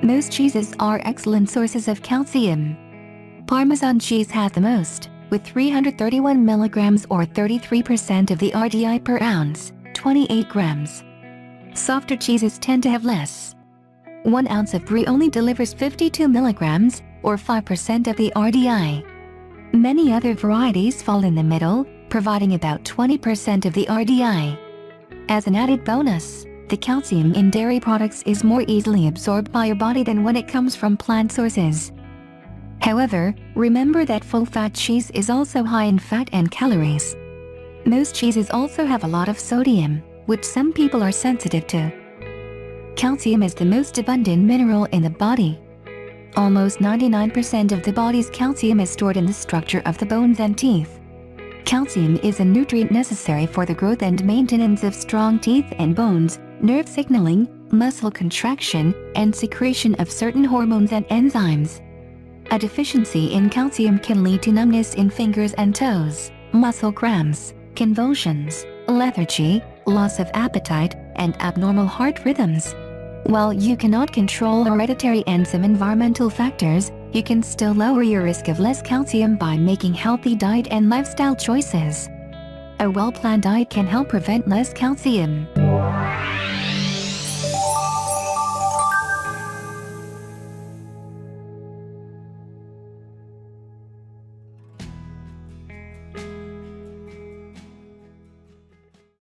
Most cheeses are excellent sources of calcium. Parmesan cheese has the most, with 331 milligrams or 33% of the RDI per ounce, 28 grams. Softer cheeses tend to have less. 1 ounce of brie only delivers 52 milligrams, or 5% of the RDI. Many other varieties fall in the middle, providing about 20% of the RDI. As an added bonus, the calcium in dairy products is more easily absorbed by your body than when it comes from plant sources. However, remember that full-fat cheese is also high in fat and calories. Most cheeses also have a lot of sodium, which some people are sensitive to. Calcium is the most abundant mineral in the body. Almost 99% of the body's calcium is stored in the structure of the bones and teeth. Calcium is a nutrient necessary for the growth and maintenance of strong teeth and bones, nerve signaling, muscle contraction, and secretion of certain hormones and enzymes. A deficiency in calcium can lead to numbness in fingers and toes, muscle cramps, convulsions, lethargy, loss of appetite, and abnormal heart rhythms. While you cannot control hereditary and some environmental factors, you can still lower your risk of less calcium by making healthy diet and lifestyle choices. A well-planned diet can help prevent less calcium.